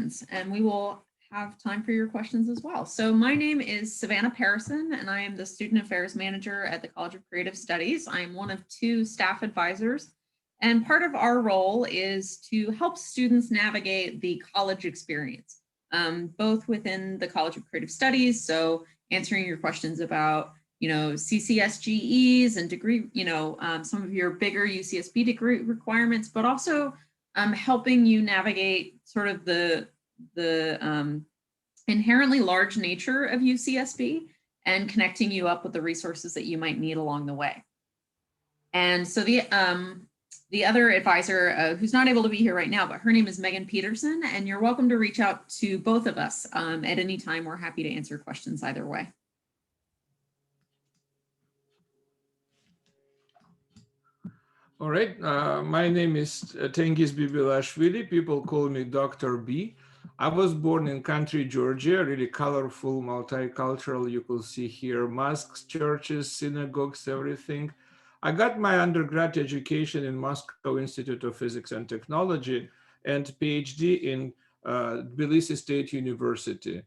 questions, and we will have time for your questions as well. So my name is Savannah Parison, and I am the Student Affairs Manager at the College of Creative Studies. I am one of 2 staff advisors, and part of our role is to help students navigate the college experience, both within the College of Creative Studies, so answering your questions about CCS GEs and degree, some of your bigger UCSB degree requirements, but also helping you navigate sort of the inherently large nature of UCSB and connecting you up with the resources that you might need along the way. And so the other advisor who's not able to be here right now, but her name is Megan Peterson, and you're welcome to reach out to both of us at any time. We're happy to answer questions either way. All right, my name is Tengiz Bibilashvili. People call me Dr. B. I was born in country, Georgia, really colorful, multicultural. You could see here mosques, churches, synagogues, everything. I got my undergrad education in Moscow Institute of Physics and Technology and PhD in Tbilisi State University.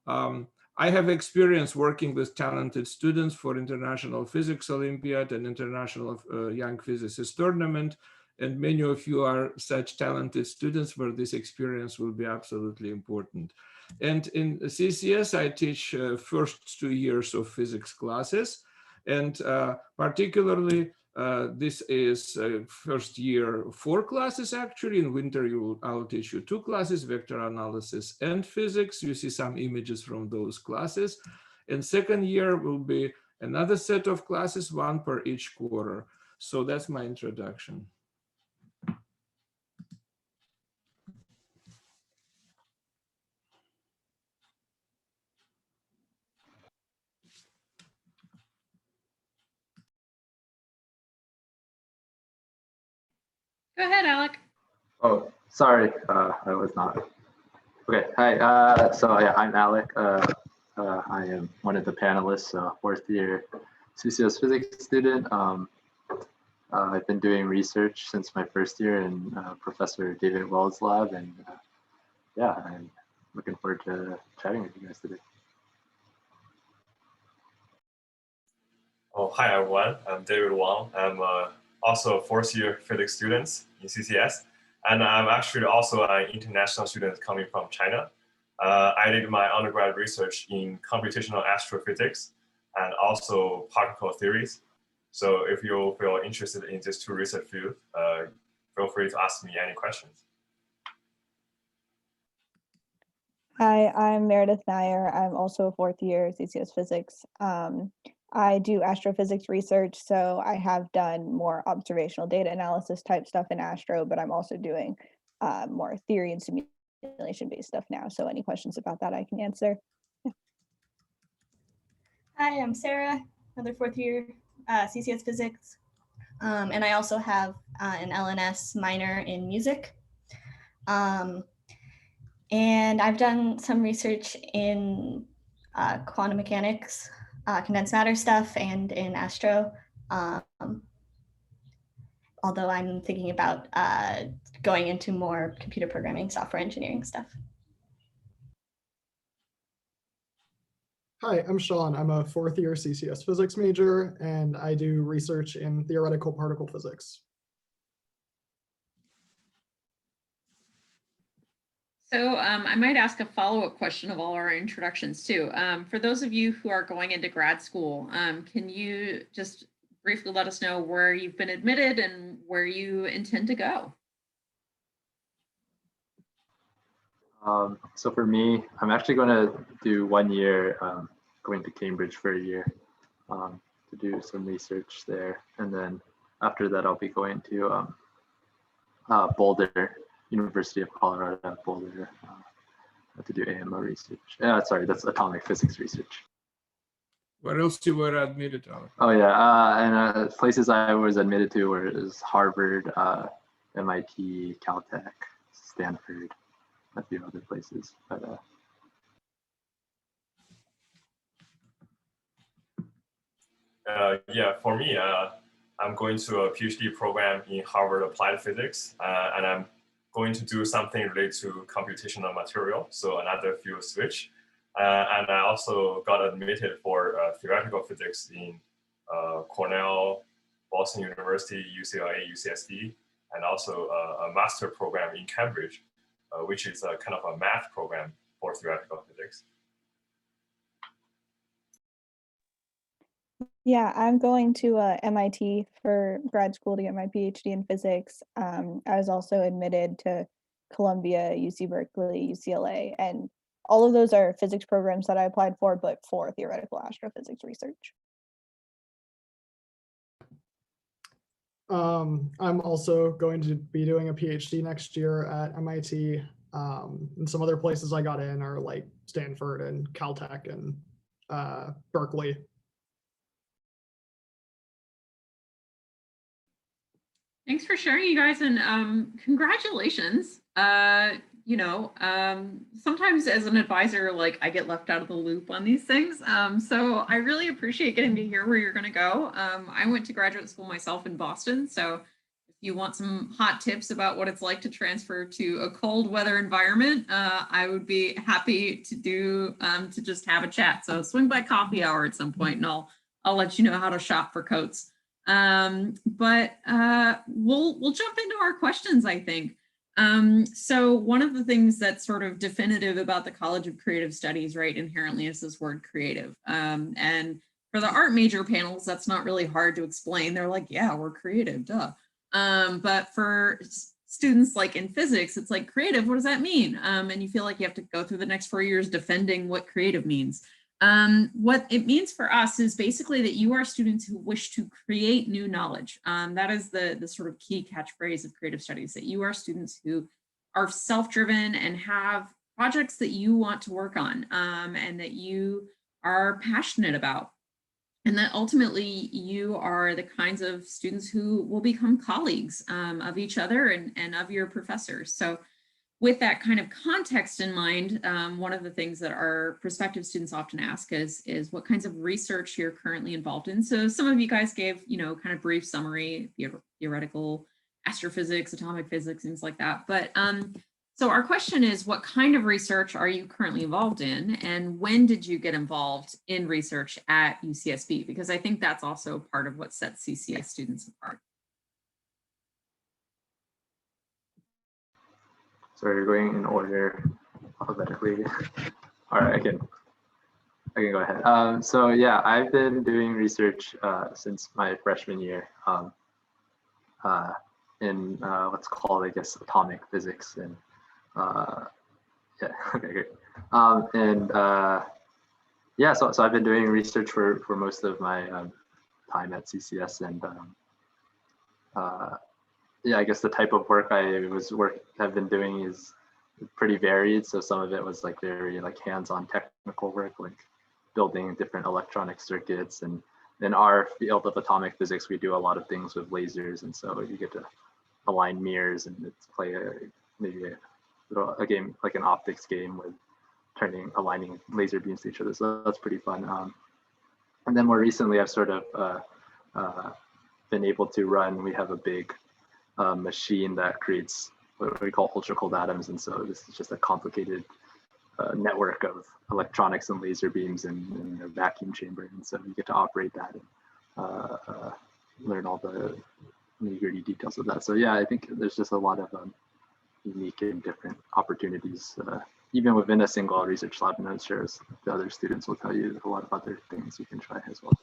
I have experience working with talented students for International Physics Olympiad and International Young Physicists Tournament. And many of you are such talented students where this experience will be absolutely important. And in CCS, I teach first 2 years of physics classes. And particularly, this is first year 4 classes actually. In winter, I'll teach you 2 classes, vector analysis and physics. You see some images from those classes. And second year will be another set of classes, 1 per each quarter. So that's my introduction. Go ahead, Alec. Oh, sorry, I was not. Okay, hi, so yeah, I'm Alec. I am one of the panelists, 4th year CCS physics student. I've been doing research since my 1st year in Professor David Wells' lab, and yeah, I'm looking forward to chatting with you guys today. Oh, hi everyone, I'm David Wong. I'm also a 4th year physics student in CCS, and I'm actually also an international student coming from China. I did my undergrad research in computational astrophysics and also particle theories. So if you feel interested in these 2 research fields, feel free to ask me any questions. Hi, I'm Meredith Nyer. I'm also a 4th year CCS physics. I do astrophysics research, so I have done more observational data analysis type stuff in astro, but I'm also doing more theory and simulation-based stuff now. So any questions about that I can answer. Yeah. Hi, I'm Sarah, another 4th year CCS physics. And I also have an LNS minor in music. And I've done some research in quantum mechanics, condensed matter stuff, and in astro. Although I'm thinking about going into more computer programming, software engineering stuff. Hi, I'm Sean. I'm a 4th year CCS physics major, and I do research in theoretical particle physics. So I might ask a follow-up question of all our introductions too. For those of you who are going into grad school, can you just briefly let us know where you've been admitted and where you intend to go? So for me, I'm actually going to do 1 year going to Cambridge for a year to do some research there. And then after that, I'll be going to Boulder, University of Colorado, Boulder, to do AMO research. Sorry, that's atomic physics research. Where else you were admitted, Alec? Oh yeah, and places I was admitted to were Harvard, MIT, Caltech, Stanford, a few other places. But yeah, for me, I'm going to a PhD program in Harvard Applied Physics, and I'm going to do something related to computational material, so another field switch. And I also got admitted for theoretical physics in Cornell, Boston University, UCLA, UCSB, and also a master program in Cambridge, which is a kind of a math program for theoretical physics. Yeah, I'm going to MIT for grad school to get my PhD in physics. I was also admitted to Columbia, UC Berkeley, UCLA, and all of those are physics programs that I applied for, but for theoretical astrophysics research. I'm also going to be doing a PhD next year at MIT. And some other places I got in are like Stanford and Caltech and Berkeley. Thanks for sharing, you guys, and congratulations. Sometimes as an advisor, like I get left out of the loop on these things. So I really appreciate getting to hear where you're going to go. I went to graduate school myself in Boston. So if you want some hot tips about what it's like to transfer to a cold weather environment, I would be happy to to just have a chat. So swing by coffee hour at some point and I'll let you know how to shop for coats. We'll jump into our questions, I think. So one of the things that's sort of definitive about the College of Creative Studies, right, inherently is this word creative. And for the art major panels, that's not really hard to explain. They're like, yeah, we're creative, duh. But for students like in physics, it's like creative, what does that mean? And you feel like you have to go through the next 4 years defending what creative means. What it means for us is basically that you are students who wish to create new knowledge. That is the sort of key catchphrase of creative studies, that you are students who are self-driven and have projects that you want to work on and that you are passionate about. And that ultimately you are the kinds of students who will become colleagues of each other and of your professors. So with that kind of context in mind, one of the things that our prospective students often ask is what kinds of research you're currently involved in. So some of you guys gave, kind of brief summary, theoretical astrophysics, atomic physics, things like that. But so our question is, what kind of research are you currently involved in? And when did you get involved in research at UCSB? Because I think that's also part of what sets CCS students apart. So you're going in order alphabetically. All right, I can go ahead. So yeah, I've been doing research since my freshman year in what's called, I guess, atomic physics. And yeah, okay, great. Yeah, so I've been doing research for most of my time at CCS, and yeah, I guess the type of work have been doing is pretty varied. So some of it was like very like hands-on technical work, like building different electronic circuits. And in our field of atomic physics, we do a lot of things with lasers, and so you get to align mirrors and play maybe a game like an optics game with aligning laser beams to each other. So that's pretty fun. And then more recently, I've sort of been able to run. We have a big machine that creates what we call ultra cold atoms, and so this is just a complicated network of electronics and laser beams in a vacuum chamber, and so you get to operate that and learn all the nitty-gritty details of that. So yeah, I think there's just a lot of unique and different opportunities even within a single research lab, and I'm sure the other students will tell you a lot of other things you can try as well.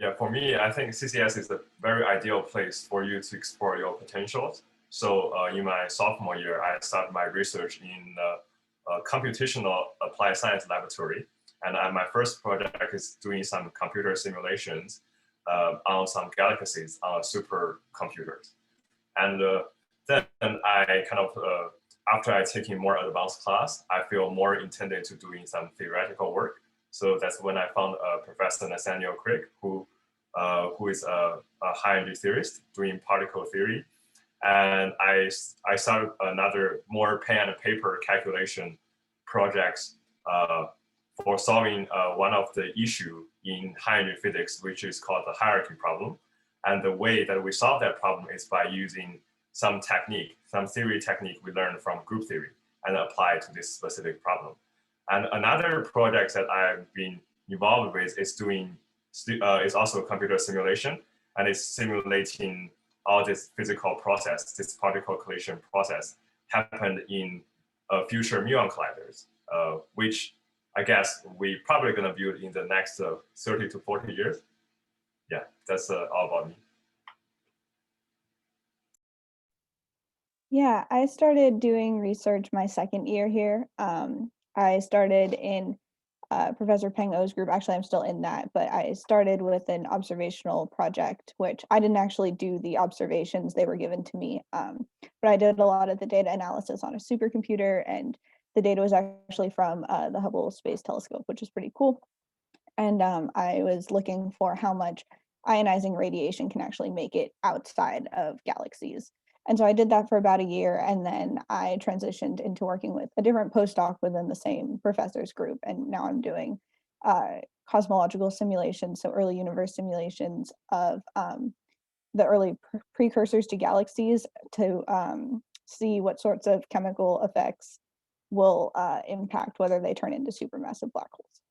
Yeah, for me, I think CCS is a very ideal place for you to explore your potentials. So in my sophomore year, I started my research in a computational applied science laboratory. And my first project is doing some computer simulations on some galaxies on supercomputers. And then I kind of, after I taking more advanced class, I feel more intended to doing some theoretical work. So that's when I found Professor Nathaniel Crick, who is a high energy theorist doing particle theory. And I started another more pen and paper calculation projects for solving one of the issue in high energy physics, which is called the hierarchy problem. And the way that we solve that problem is by using some technique, some theory technique we learned from group theory and apply to this specific problem. And another project that I've been involved with is also computer simulation, and it's simulating all this physical process, this particle collision process happened in future muon colliders, which I guess we probably gonna build in the next 30 to 40 years. Yeah, that's all about me. Yeah, I started doing research my second year here. I started in Professor Peng O's group. Actually, I'm still in that, but I started with an observational project, which I didn't actually do the observations, they were given to me. But I did a lot of the data analysis on a supercomputer, and the data was actually from the Hubble Space Telescope, which is pretty cool. And I was looking for how much ionizing radiation can actually make it outside of galaxies. And so I did that for about a year, and then I transitioned into working with a different postdoc within the same professor's group. And now I'm doing cosmological simulations, so early universe simulations of the early precursors to galaxies to see what sorts of chemical effects will impact whether they turn into supermassive black holes.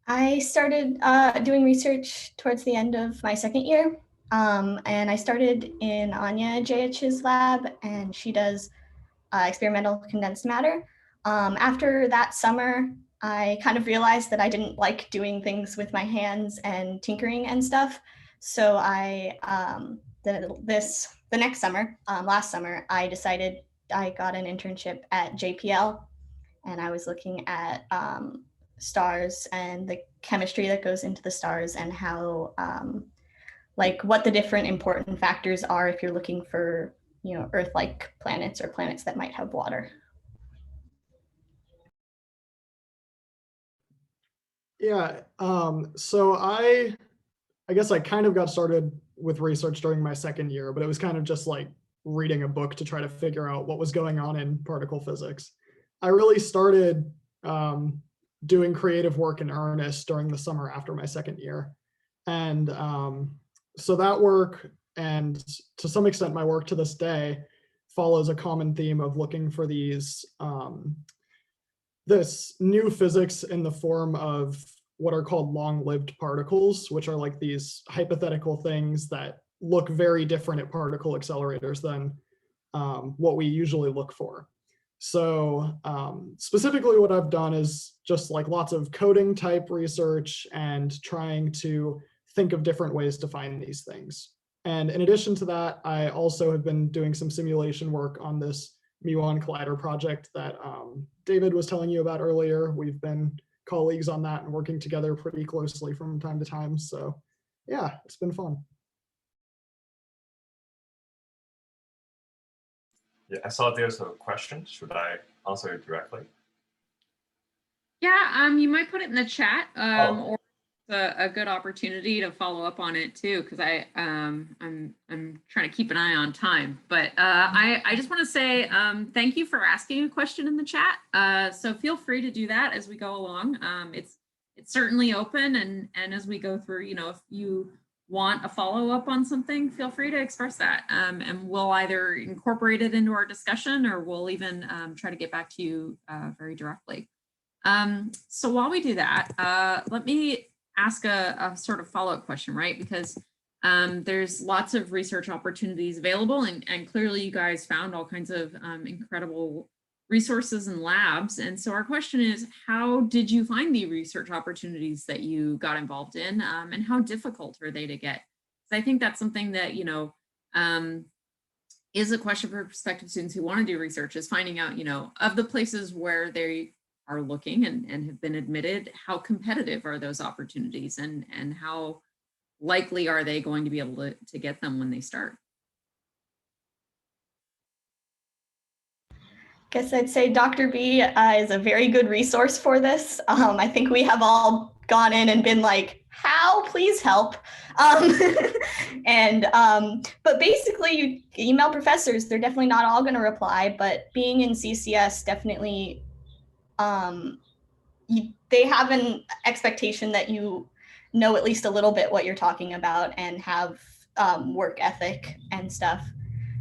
I started doing research towards the end of my second year. And I started in Anya JH's lab, and she does experimental condensed matter. After that summer, I kind of realized that I didn't like doing things with my hands and tinkering and stuff. So the next summer, last summer, I decided I got an internship at JPL, and I was looking at stars and the chemistry that goes into the stars and how like what the different important factors are if you're looking for, you know, Earth-like planets or planets that might have water. Yeah, so I guess I kind of got started with research during my second year, but it was kind of just like reading a book to try to figure out what was going on in particle physics. I really started doing creative work in earnest during the summer after my second year. And so that work, and to some extent my work to this day, follows a common theme of looking for these this new physics in the form of what are called long-lived particles, which are like these hypothetical things that look very different at particle accelerators than what we usually look for. So specifically what I've done is just like lots of coding type research and trying to think of different ways to find these things. And in addition to that, I also have been doing some simulation work on this muon collider project that David was telling you about earlier. We've been colleagues on that and working together pretty closely from time to time. So yeah, it's been fun. Yeah, I saw there's a question. Should I answer it directly? Yeah, you might put it in the chat, or a good opportunity to follow up on it too, because I'm trying to keep an eye on time. But I just want to say thank you for asking a question in the chat. So feel free to do that as we go along. It's certainly open, and as we go through, you know, if you want a follow-up on something, feel free to express that, and we'll either incorporate it into our discussion, or we'll even try to get back to you very directly. So while we do that, let me ask a sort of follow-up question, right? Because there's lots of research opportunities available, and clearly you guys found all kinds of incredible resources and labs. And so our question is, how did you find the research opportunities that you got involved in, and how difficult are they to get? So I think that's something that, you know, is a question for prospective students who want to do research, is finding out, you know, of the places where they are looking and have been admitted, how competitive are those opportunities, and how likely are they going to be able to get them when they start? Guess I'd say Dr. B is a very good resource for this. I think we have all gone in and been like, how, please help. But basically you email professors, they're definitely not all gonna reply, but being in CCS definitely, they have an expectation that you know at least a little bit what you're talking about and have work ethic and stuff.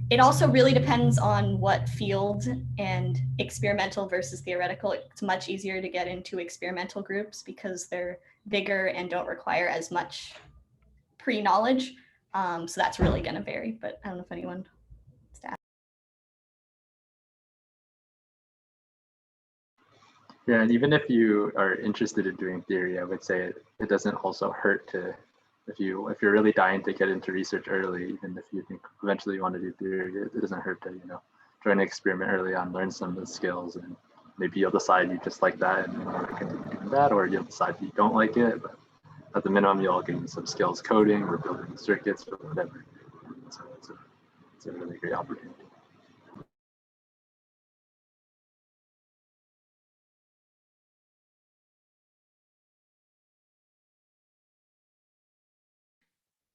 It also really depends on what field, and experimental versus theoretical. It's much easier to get into experimental groups because they're bigger and don't require as much pre-knowledge. So that's really going to vary, but I don't know if anyone wants to add. Yeah, and even if you are interested in doing theory, I would say it doesn't also hurt to, if you're really dying to get into research early, even if you think eventually you want to do theory, it doesn't hurt to, join an experiment early on, learn some of the skills, and maybe you'll decide you just like that and you want to continue doing that, or you'll decide you don't like it, but at the minimum you'll gain some skills coding or building circuits or whatever. So it's a really great opportunity.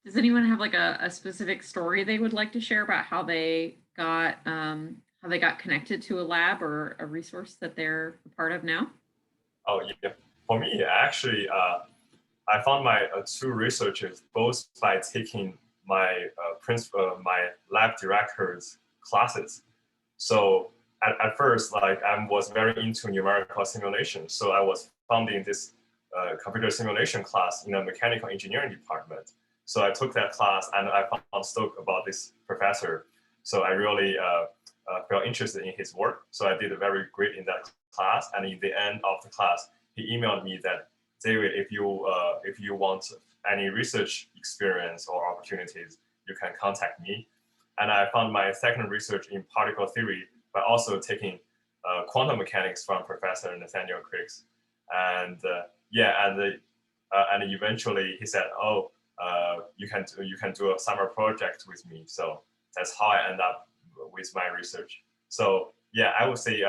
Does anyone have like a specific story they would like to share about how they got connected to a lab or a resource that they're a part of now? Oh yeah, for me actually, I found my two researchers both by taking my my lab director's classes. So at first, like I was very into numerical simulation, so I was founding this computer simulation class in a mechanical engineering department. So I took that class and I found stoked about this professor. So I really felt interested in his work. So I did very great in that class. And in the end of the class, he emailed me that, David, if you want any research experience or opportunities, you can contact me. And I found my second research in particle theory by also taking quantum mechanics from Professor Nathaniel Criggs. And and eventually he said, oh, you can do a summer project with me. So that's how I end up with my research. So yeah, I would say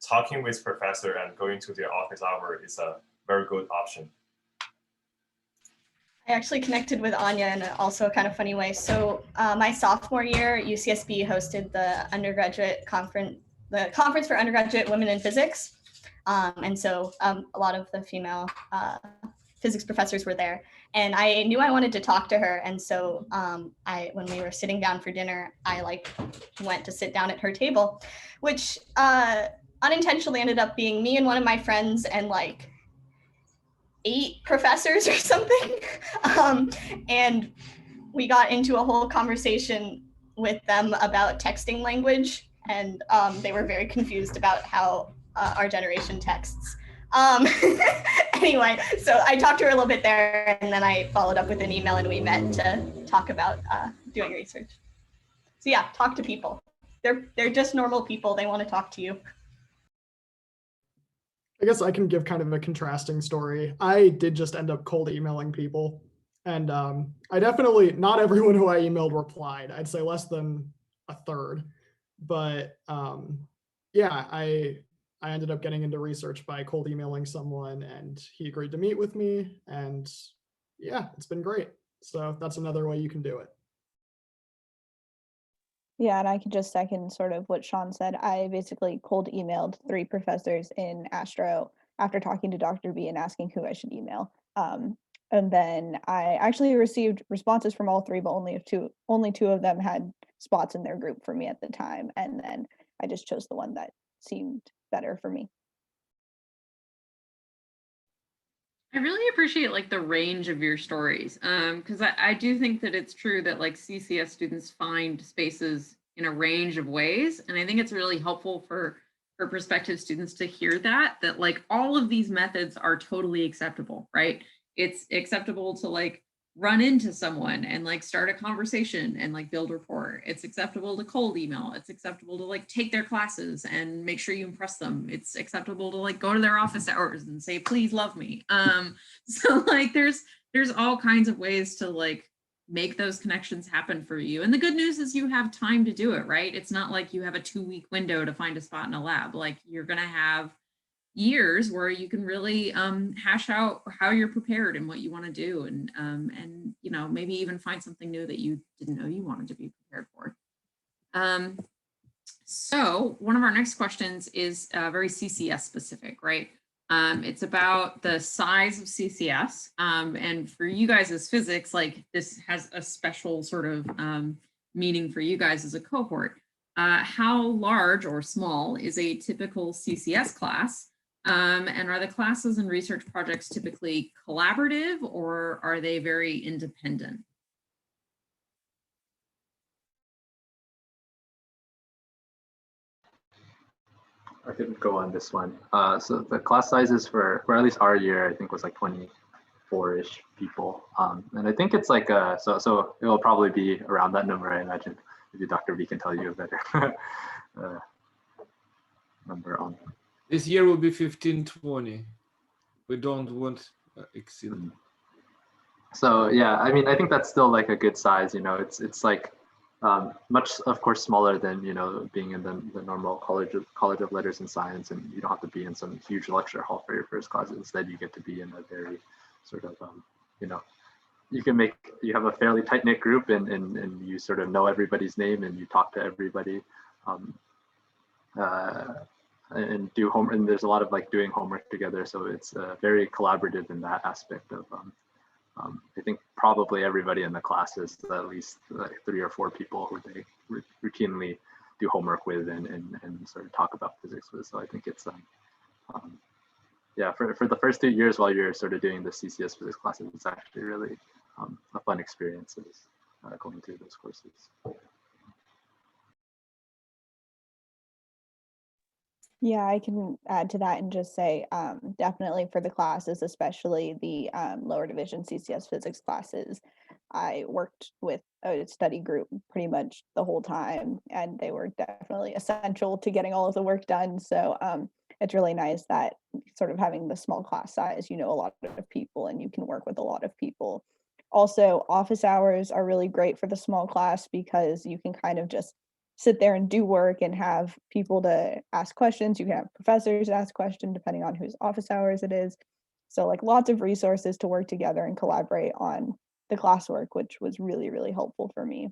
talking with professor and going to their office hour is a very good option. I actually connected with Anya in also a kind of funny way. So my sophomore year, UCSB hosted the undergraduate conference, the Conference for Undergraduate Women in Physics. And so a lot of the female physics professors were there. And I knew I wanted to talk to her. And so when we were sitting down for dinner, I went to sit down at her table, which unintentionally ended up being me and one of my friends and 8 professors or something. And we got into a whole conversation with them about texting language. And they were very confused about how our generation texts. Anyway, so I talked to her a little bit there, and then I followed up with an email, and we met to talk about doing research. So yeah, talk to people. They're just normal people. They want to talk to you. I guess I can give kind of a contrasting story. I did just end up cold emailing people, and I definitely, not everyone who I emailed replied. I'd say less than a third, but yeah, I ended up getting into research by cold emailing someone, and he agreed to meet with me, and yeah, it's been great. So that's another way you can do it. Yeah, and I could just second sort of what Sean said. I basically cold emailed 3 professors in Astro after talking to Dr. B and asking who I should email. And then I actually received responses from all 3, but only 2 of them had spots in their group for me at the time. And then I just chose the one that seemed better for me. I really appreciate the range of your stories, because I do think that it's true that CCS students find spaces in a range of ways, and I think it's really helpful for prospective students to hear that all of these methods are totally acceptable, right? It's acceptable to run into someone and start a conversation and build rapport. It's acceptable to cold email. It's acceptable to take their classes and make sure you impress them. It's acceptable to go to their office hours and say, please love me. So there's all kinds of ways to make those connections happen for you. And the good news is you have time to do it, right? It's not like you have a 2-week window to find a spot in a lab. You're gonna have years where you can really hash out how you're prepared and what you want to do, and maybe even find something new that you didn't know you wanted to be prepared for. So one of our next questions is very CCS specific, right? It's about the size of CCS. And for you guys as physics, like this has a special sort of meaning for you guys as a cohort. How large or small is a typical CCS class? And are the classes and research projects typically collaborative, or are they very independent? I could go on this one. So the class sizes for at least our year, I think was like 24-ish people. And I think it's like, so it will probably be around that number, I imagine. Maybe Dr. B can tell you a better number on. This year will be 15-20. We don't want exceed. So yeah, I mean, I think that's still like a good size, you know, it's like much, of course, smaller than, you know, being in the normal College of Letters and Science, and you don't have to be in some huge lecture hall for your first class. Instead, you get to be in a very sort of, you know, you have a fairly tight-knit group, and you sort of know everybody's name, and you talk to everybody, and do homework, and there's a lot of like doing homework together. So it's very collaborative in that aspect of, I think probably everybody in the class is at least like 3 or 4 people who they routinely do homework with and sort of talk about physics with. So I think it's, yeah, for the first 2 years while you're sort of doing the CCS physics classes, it's actually really a fun experience going through those courses. Yeah, I can add to that and just say definitely for the classes, especially the lower division CCS physics classes, I worked with a study group pretty much the whole time, and they were definitely essential to getting all of the work done. So it's really nice that sort of having the small class size, you know, a lot of people and you can work with a lot of people. Also, office hours are really great for the small class because you can kind of just sit there and do work and have people to ask questions. You can have professors ask questions depending on whose office hours it is. So like lots of resources to work together and collaborate on the classwork, which was really, really helpful for me.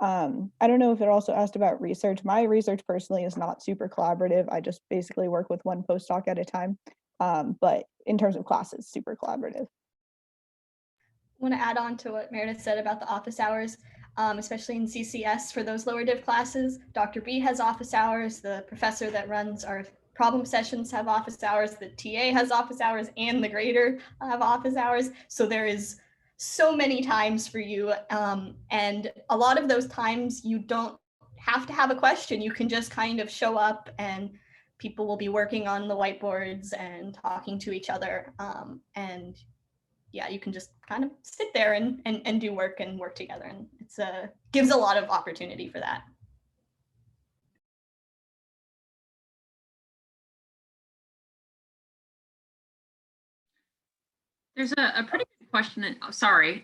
I don't know if it also asked about research. My research personally is not super collaborative. I just basically work with one postdoc at a time. But in terms of classes, super collaborative. I want to add on to what Meredith said about the office hours, especially in CCS for those lower div classes. Dr. B has office hours. The professor that runs our problem sessions have office hours. The TA has office hours, and the grader have office hours. So there is so many times for you. And a lot of those times you don't have to have a question. You can just kind of show up and people will be working on the whiteboards and talking to each other. And yeah, you can just kind of sit there and do work and work together. And it's gives a lot of opportunity for that. There's a pretty good question. Sorry,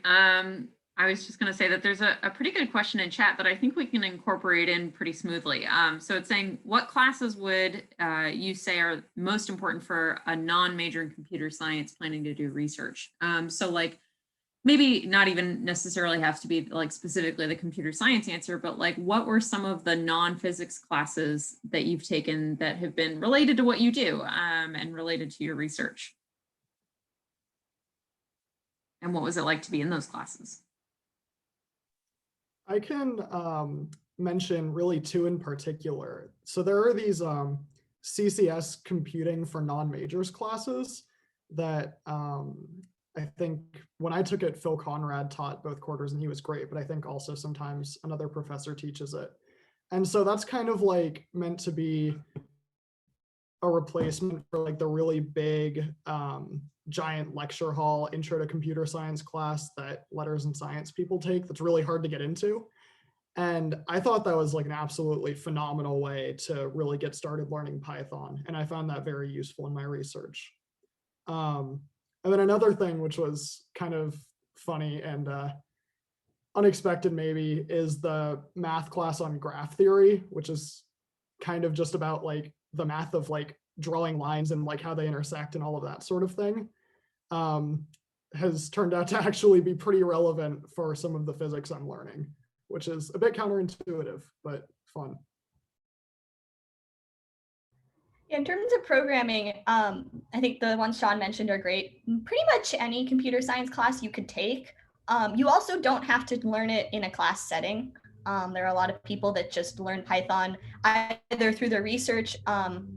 I was just going to say that there's a pretty good question in chat that I think we can incorporate in pretty smoothly. So it's saying, what classes would you say are most important for a non-major in computer science planning to do research? So like, maybe not even necessarily have to be like specifically the computer science answer, but like what were some of the non-physics classes that you've taken that have been related to what you do and related to your research? And what was it like to be in those classes? I can mention really 2 in particular. So there are these CCS computing for non-majors classes that I think when I took it, Phil Conrad taught both quarters and he was great, but I think also sometimes another professor teaches it. And so that's kind of like meant to be a replacement for like the really big giant lecture hall intro to computer science class that letters and science people take that's really hard to get into. And I thought that was like an absolutely phenomenal way to really get started learning Python. And I found that very useful in my research. And then another thing, which was kind of funny and unexpected maybe, is the math class on graph theory, which is kind of just about like the math of like drawing lines and like how they intersect and all of that sort of thing, has turned out to actually be pretty relevant for some of the physics I'm learning, which is a bit counterintuitive, but fun. In terms of programming, I think the ones Sean mentioned are great. Pretty much any computer science class you could take. You also don't have to learn it in a class setting. There are a lot of people that just learn Python either through their research.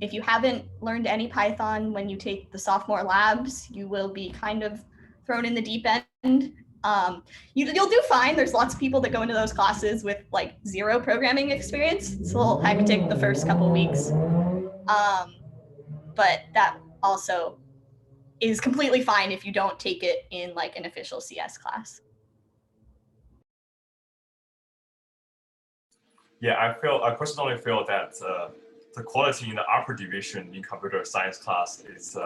If you haven't learned any Python when you take the sophomore labs, you will be kind of thrown in the deep end. You'll do fine. There's lots of people that go into those classes with like 0 programming experience. It's a little hectic the first couple weeks. But that also is completely fine if you don't take it in like an official CS class. Yeah, I personally feel that the quality in the upper division in computer science class is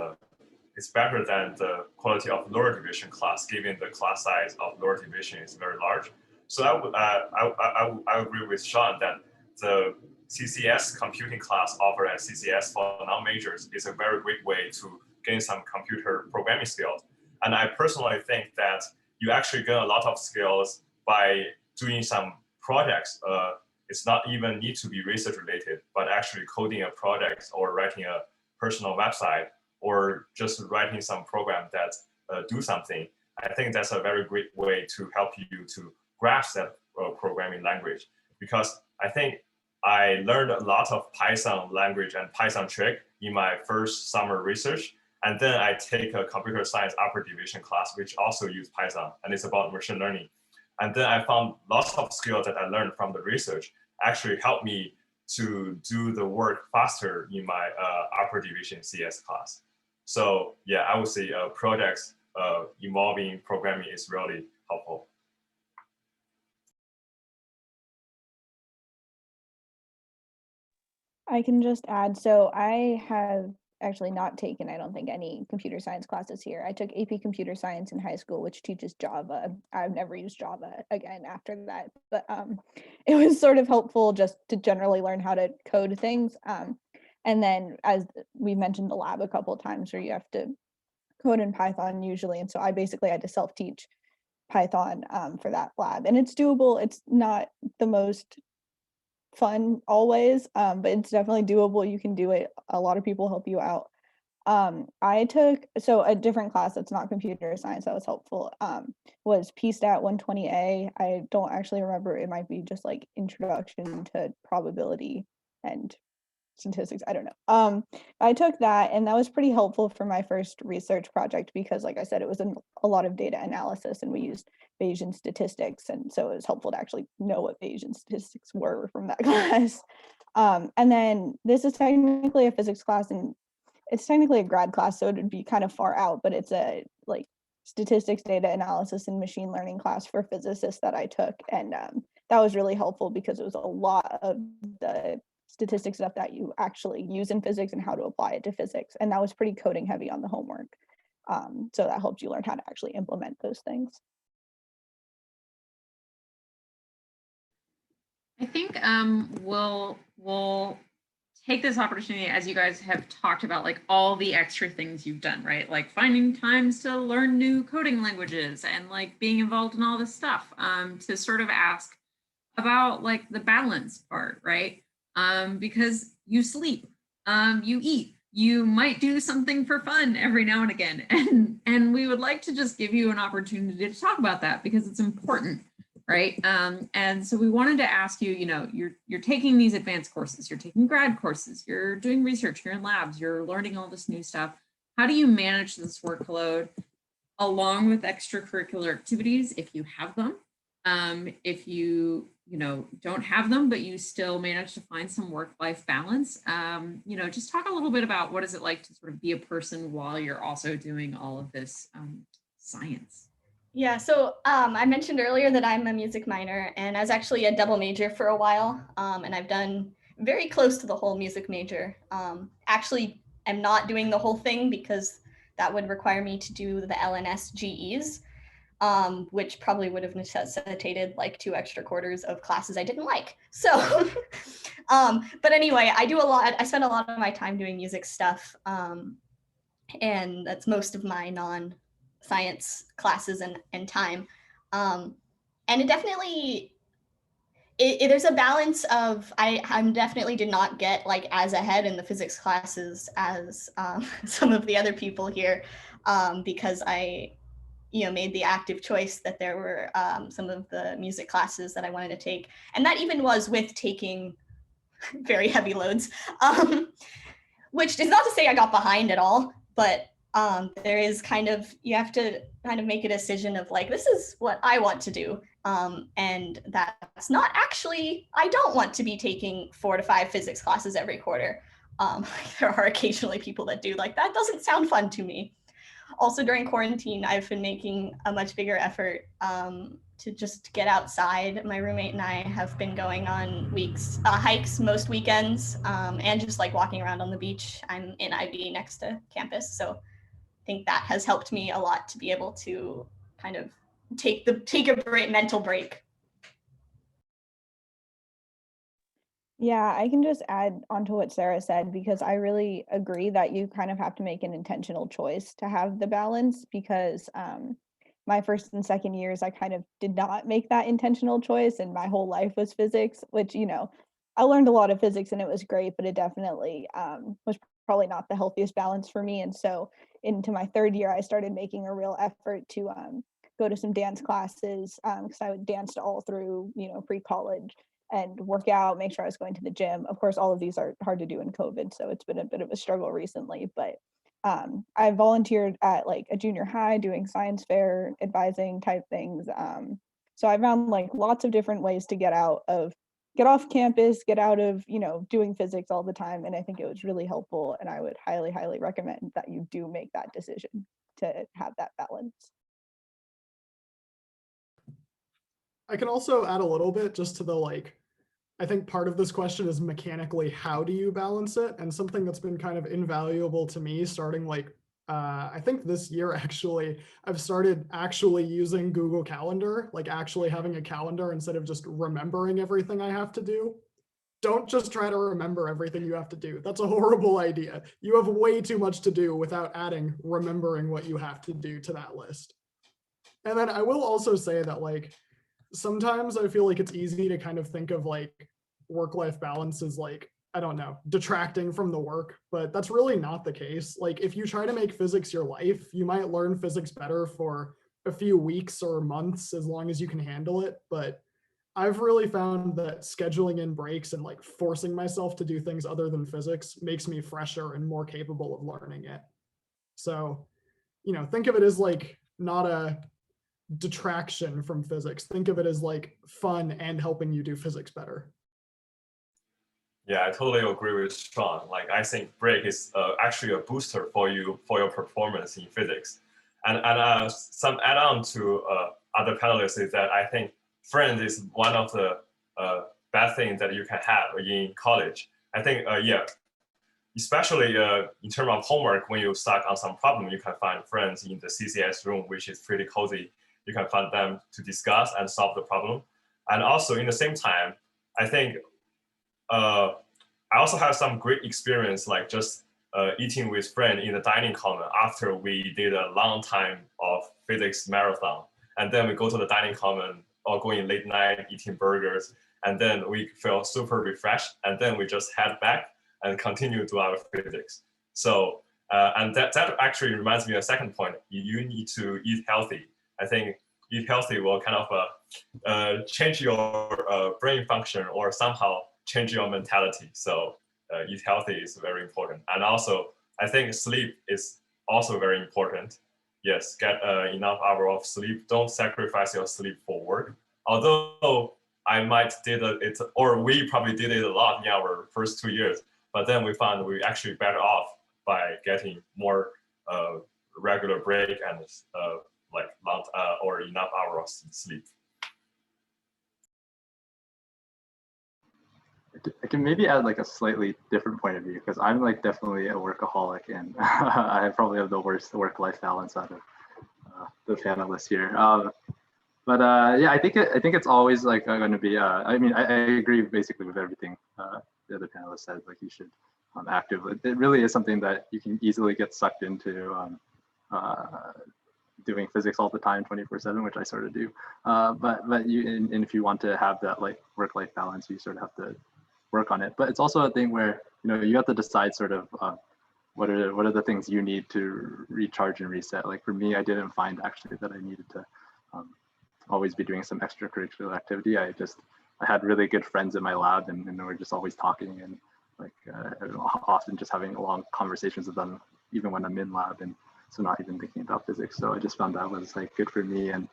better than the quality of lower division class, given the class size of lower division is very large. So I agree with Sean that the CCS computing class offered at CCS for non-majors is a very great way to gain some computer programming skills. And I personally think that you actually gain a lot of skills by doing some projects. It's not even need to be research related, but actually coding a project or writing a personal website or just writing some program that do something. I think that's a very great way to help you to grasp that programming language, because I think I learned a lot of Python language and Python trick in my first summer research. And then I take a computer science upper division class, which also use Python, and it's about machine learning. And then I found lots of skills that I learned from the research actually helped me to do the work faster in my upper division CS class. So yeah, I would say projects involving programming is really helpful. I can just add, so I have actually not taken, I don't think, any computer science classes here. I took AP Computer Science in high school, which teaches Java. I've never used Java again after that, but it was sort of helpful just to generally learn how to code things. And then, as we mentioned, the lab a couple of times where you have to code in Python usually. And so I basically had to self-teach Python for that lab. And it's doable. It's not the most fun always, but it's definitely doable. You can do it. A lot of people help you out. I took a different class that's not computer science that was helpful, was PSTAT 120A. I don't actually remember. It might be just like introduction to probability and statistics. I don't know. I took that, and that was pretty helpful for my first research project because, like I said, it was a lot of data analysis, and we used Bayesian statistics, and so it was helpful to actually know what Bayesian statistics were from that class. And then this is technically a physics class, and it's technically a grad class, so it would be kind of far out, but it's a like statistics, data analysis, and machine learning class for physicists that I took, and that was really helpful because it was a lot of the statistics stuff that you actually use in physics and how to apply it to physics. And that was pretty coding heavy on the homework. So that helped you learn how to actually implement those things. I think we'll take this opportunity, as you guys have talked about, like all the extra things you've done, right? Like finding times to learn new coding languages and like being involved in all this stuff, to sort of ask about like the balance part, right? Because you sleep, you eat, you might do something for fun every now and again. And we would like to just give you an opportunity to talk about that because it's important, right? And so we wanted to ask you, you're taking these advanced courses, you're taking grad courses, you're doing research, you're in labs, you're learning all this new stuff. How do you manage this workload along with extracurricular activities if you have them? If you don't have them, but you still manage to find some work-life balance, just talk a little bit about what is it like to sort of be a person while you're also doing all of this science. Yeah, so I mentioned earlier that I'm a music minor, and I was actually a double major for a while, and I've done very close to the whole music major. Actually, I'm not doing the whole thing because that would require me to do the LNS GEs. Which probably would have necessitated like 2 extra quarters of classes I didn't like. So, but anyway, I spend a lot of my time doing music stuff. And that's most of my non-science classes and time. And it there's a balance of, I'm definitely did not get like as ahead in the physics classes as some of the other people here, because I, made the active choice that there were some of the music classes that I wanted to take. And that even was with taking very heavy loads, which is not to say I got behind at all, but there is you have to kind of make a decision of like, this is what I want to do. And that's not actually, I don't want to be taking 4 to 5 physics classes every quarter. There are occasionally people that do, like, that doesn't sound fun to me. Also during quarantine, I've been making a much bigger effort to just get outside. My roommate and I have been going on hikes most weekends, and just like walking around on the beach. I'm in IB next to campus, so I think that has helped me a lot to be able to kind of take a mental break. Yeah, I can just add onto what Sarah said, because I really agree that you kind of have to make an intentional choice to have the balance, because my first and second years, I kind of did not make that intentional choice, and my whole life was physics, which, I learned a lot of physics and it was great, but it definitely was probably not the healthiest balance for me. And so into my third year, I started making a real effort to go to some dance classes, because I would dance all through, pre-college, and work out, make sure I was going to the gym. Of course, all of these are hard to do in COVID, so it's been a bit of a struggle recently, but I volunteered at like a junior high doing science fair, advising type things. So I found like lots of different ways to get off campus, get out of, doing physics all the time. And I think it was really helpful. And I would highly, highly recommend that you do make that decision to have that balance. I can also add a little bit just to the I think part of this question is mechanically, how do you balance it? And something that's been kind of invaluable to me starting I think this year, actually, I've started actually using Google Calendar, like actually having a calendar instead of just remembering everything I have to do. Don't just try to remember everything you have to do. That's a horrible idea. You have way too much to do without adding remembering what you have to do to that list. And then I will also say that sometimes I feel like it's easy to kind of think of work-life balance as I don't know, detracting from the work, but that's really not the case. If you try to make physics your life, you might learn physics better for a few weeks or months as long as you can handle it. But I've really found that scheduling in breaks and forcing myself to do things other than physics makes me fresher and more capable of learning it. So, think of it as not a detraction from physics. Think of it as fun and helping you do physics better. Yeah, I totally agree with Sean. I think break is actually a booster for your performance in physics. And some add-on to other panelists is that I think friends is one of the bad things that you can have in college. I think, especially in terms of homework, when you're stuck on some problem, you can find friends in the CCS room, which is pretty cozy. You can find them to discuss and solve the problem. And also in the same time, I think I also have some great experience, just eating with friends in the dining common after we did a long time of physics marathon. And then we go to the dining common or going late night eating burgers. And then we feel super refreshed. And then we just head back and continue to our physics. So, and that actually reminds me of a second point. You need to eat healthy. I think eat healthy will kind of change your brain function or somehow change your mentality. So eat healthy is very important. And also, I think sleep is also very important. Yes, get enough hours of sleep. Don't sacrifice your sleep for work. Although I might did it, or we probably did it a lot in our first 2 years, but then we found we actually better off by getting more regular break and long or enough hours of sleep. I can maybe add a slightly different point of view, because I'm definitely a workaholic, and I probably have the worst work-life balance out of the panelists here. But yeah, I think it's always going to be. I mean, I agree basically with everything the other panelists said. You should active. It really is something that you can easily get sucked into. doing physics all the time 24/7, which I sort of do. But you, and if you want to have that like work-life balance, you sort of have to work on it. But it's also a thing where, you have to decide sort of what are the things you need to recharge and reset. Like for me, I didn't find actually that I needed to always be doing some extracurricular activity. I had really good friends in my lab, and we're just always talking, and like often just having long conversations with them, even when I'm in lab, and so not even thinking about physics. So I just found that was like good for me. And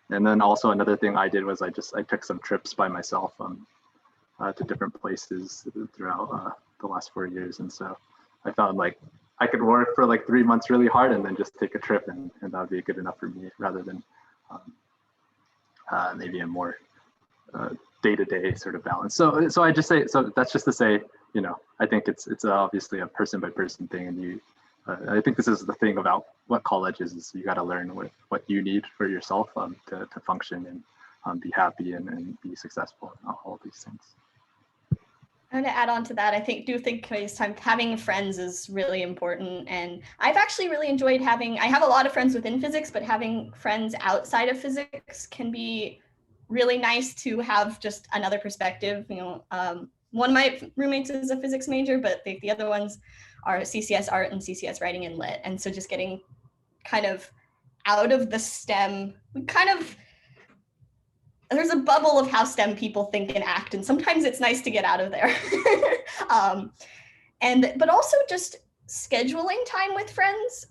then also another thing I did was I took some trips by myself to different places throughout the last 4 years. And so I found like I could work for like 3 months really hard and then just take a trip, and that would be good enough for me, rather than maybe a more day-to-day sort of balance. So I just say, so that's just to say, I think it's obviously a person by person thing, and I think this is the thing about what college is you got to learn what you need for yourself to function and be happy and be successful and all these things. I'm going to add on to that. I think having friends is really important. And I've actually really enjoyed I have a lot of friends within physics, but having friends outside of physics can be really nice to have just another perspective. One of my roommates is a physics major, but the other ones are CCS art and CCS writing and lit. And so just getting kind of out of the STEM, there's a bubble of how STEM people think and act, and sometimes it's nice to get out of there. But also just scheduling time with friends.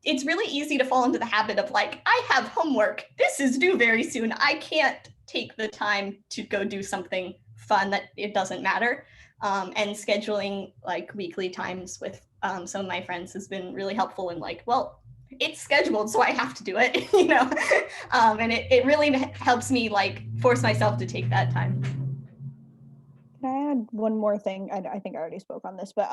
It's really easy to fall into the habit of like, I have homework, this is due very soon, I can't take the time to go do something fun that it doesn't matter. And scheduling like weekly times with some of my friends has been really helpful in like, well, it's scheduled, so I have to do it, and it really helps me like force myself to take that time. Can I add one more thing? I think I already spoke on this, but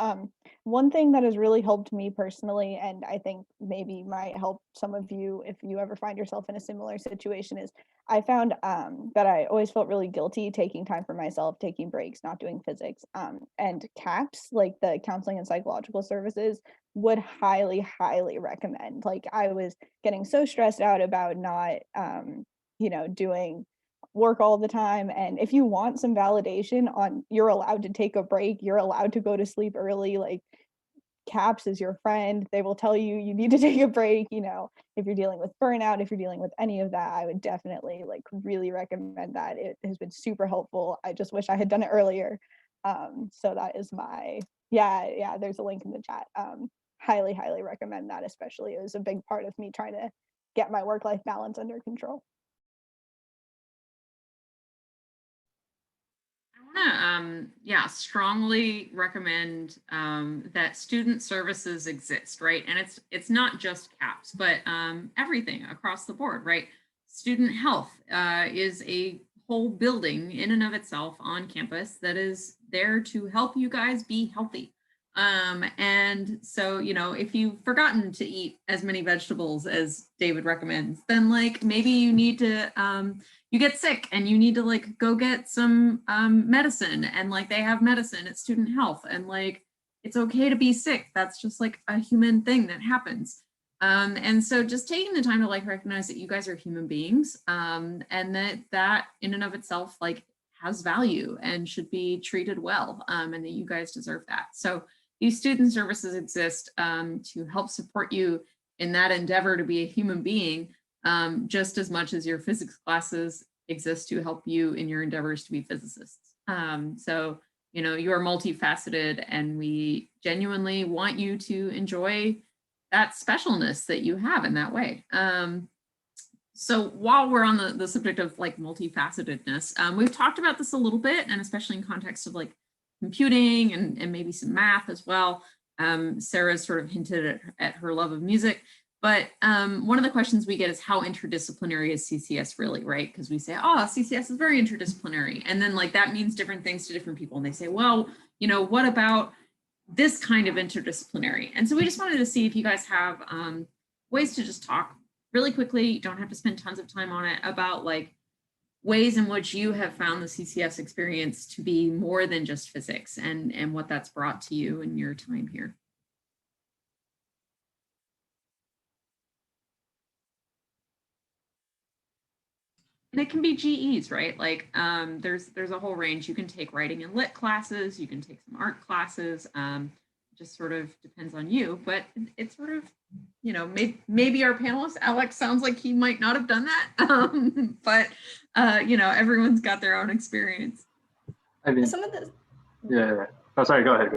one thing that has really helped me personally, and I think maybe might help some of you if you ever find yourself in a similar situation, is I found that I always felt really guilty taking time for myself, taking breaks, not doing physics. And CAPS, like the Counseling and Psychological Services, would highly recommend. Like I was getting so stressed out about not doing work all the time, and if you want some validation on you're allowed to take a break, you're allowed to go to sleep early, like CAPS is your friend. They will tell you need to take a break. If you're dealing with burnout, if you're dealing with any of that, I would definitely like really recommend that. It has been super helpful. I just wish I had done it earlier. So that is my there's a link in the chat. Highly recommend that, especially it was a big part of me trying to get my work-life balance under control. Strongly recommend that student services exist, right? And it's not just CAPS, but everything across the board, right? Student health is a whole building in and of itself on campus that is there to help you guys be healthy. And so, if you've forgotten to eat as many vegetables as David recommends, then like maybe you need to you get sick and you need to like go get some medicine, and like they have medicine at student health, and like it's okay to be sick. That's just like a human thing that happens. And so just taking the time to like recognize that you guys are human beings, and that in and of itself like has value and should be treated well, and that you guys deserve that. So these student services exist to help support you in that endeavor to be a human being, just as much as your physics classes exist to help you in your endeavors to be physicists. So, you are multifaceted, and we genuinely want you to enjoy that specialness that you have in that way. So while we're on the subject of like multifacetedness, we've talked about this a little bit, and especially in context of like computing and maybe some math as well. Sarah's sort of hinted at her love of music, but one of the questions we get is how interdisciplinary is CCS really, right? Because we say, oh, CCS is very interdisciplinary. And then like that means different things to different people. And they say, well, what about this kind of interdisciplinary? And so we just wanted to see if you guys have ways to just talk really quickly, you don't have to spend tons of time on it, about like ways in which you have found the CCS experience to be more than just physics, and what that's brought to you in your time here. And it can be GEs, right? Like there's a whole range. You can take writing and lit classes, you can take some art classes. Just sort of depends on you, but it's sort of, you know, maybe our panelist, Alex, sounds like he might not have done that. But you know, everyone's got their own experience. I mean, Some of the yeah. Oh, sorry, go ahead.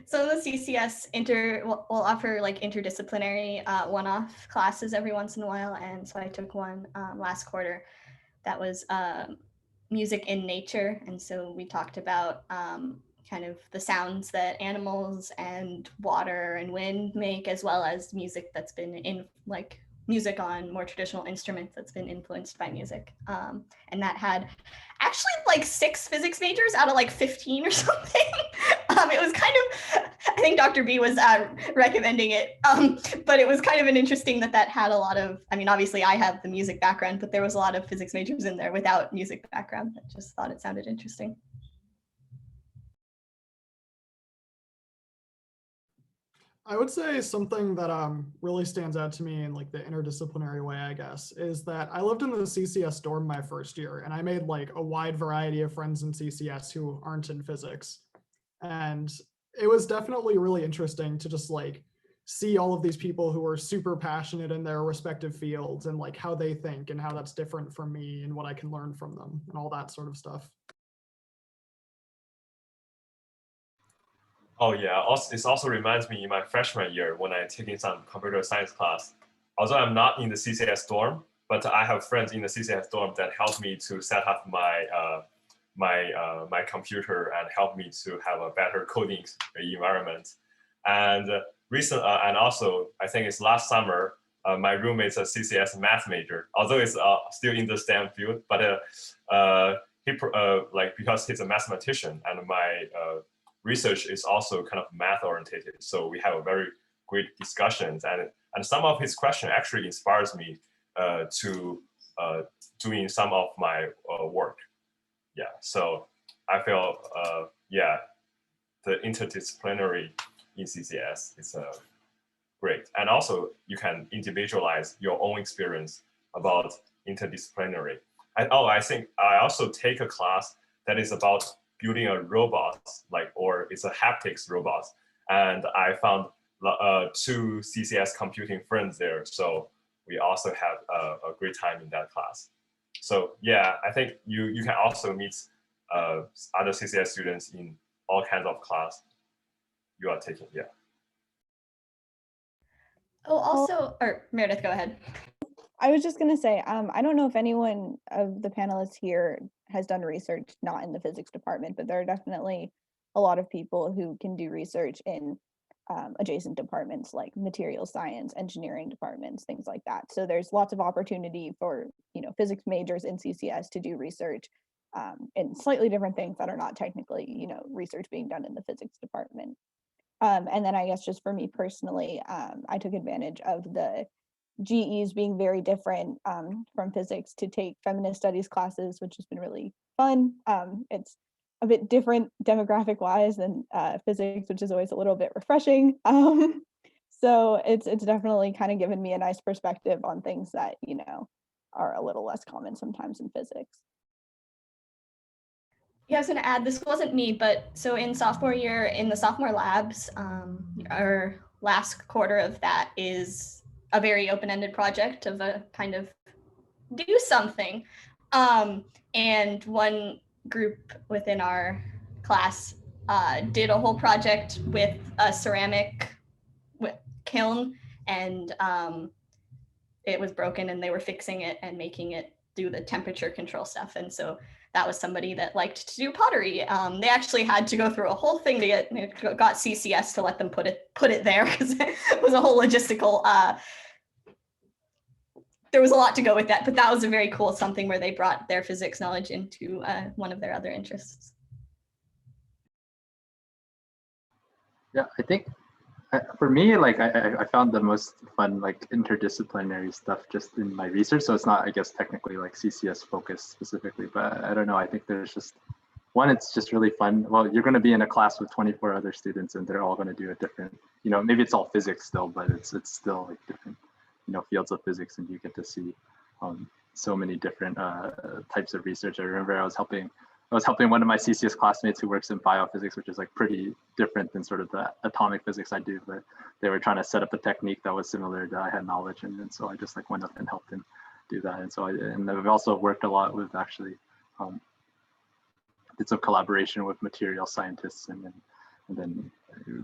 Some of the CCS will offer like interdisciplinary one-off classes every once in a while. And so I took one last quarter that was music in nature. And so we talked about kind of the sounds that animals and water and wind make, as well as music that's been in like music on more traditional instruments that's been influenced by music. And that had actually like 6 physics majors out of like 15 or something. It was kind of, I think Dr. B was recommending it, but it was kind of an interesting that had a lot of, I mean, obviously I have the music background, but there was a lot of physics majors in there without music background. I just thought it sounded interesting. I would say something that really stands out to me in like the interdisciplinary way, I guess, is that I lived in the CCS dorm my first year, and I made like a wide variety of friends in CCS who aren't in physics. And it was definitely really interesting to just like see all of these people who are super passionate in their respective fields and like how they think and how that's different from me and what I can learn from them and all that sort of stuff. Oh yeah, this also reminds me in my freshman year when I'm taking some computer science class. Although I'm not in the CCS dorm, but I have friends in the CCS dorm that help me to set up my my computer and help me to have a better coding environment. And and also I think it's last summer, my roommate's a CCS math major, although it's still in the STEM field, but he like because he's a mathematician and my research is also kind of math oriented. So we have a very great discussions, and some of his question actually inspires me to doing some of my work. Yeah, so I feel yeah, the interdisciplinary in CCS is great, and also you can individualize your own experience about interdisciplinary. I think I also take a class that is about building a robot, or it's a haptics robot, and I found 2 CCS computing friends there, so we also had a great time in that class. So yeah, I think you can also meet other CCS students in all kinds of class you are taking. Yeah. Oh, also, or Meredith, go ahead. I was just going to say, I don't know if anyone of the panelists here has done research not in the physics department, but there are definitely a lot of people who can do research in adjacent departments like material science, engineering departments, things like that. So there's lots of opportunity for, you know, physics majors in CCS to do research in slightly different things that are not technically, you know, research being done in the physics department. And then I guess just for me personally, I took advantage of the GEs being very different from physics to take feminist studies classes, which has been really fun. It's a bit different demographic wise than physics, which is always a little bit refreshing. So it's definitely kind of given me a nice perspective on things that, you know, are a little less common sometimes in physics. Yeah, I was going to add, this wasn't me, but so in sophomore year, in the sophomore labs, our last quarter of that is a very open-ended project of a kind of do something. And one group within our class did a whole project with a ceramic kiln, and it was broken and they were fixing it and making it do the temperature control stuff. And so that was somebody that liked to do pottery. They actually had to go through a whole thing to got CCS to let them put it there, because it was a whole logistical, there was a lot to go with that, but that was a very cool something where they brought their physics knowledge into one of their other interests. Yeah, I think for me, like I found the most fun like interdisciplinary stuff just in my research. So it's not, I guess, technically like CCS focused specifically, but I don't know. I think there's just one, it's just really fun. Well, you're going to be in a class with 24 other students and they're all going to do a different, you know, maybe it's all physics still, but it's still like different, you know, fields of physics, and you get to see so many different types of research. I remember I was helping one of my CCS classmates who works in biophysics, which is like pretty different than sort of the atomic physics I do, but they were trying to set up a technique that was similar that I had knowledge in, and so I just like went up and helped him do that. And so and I've also worked a lot with actually did some collaboration with material scientists, and then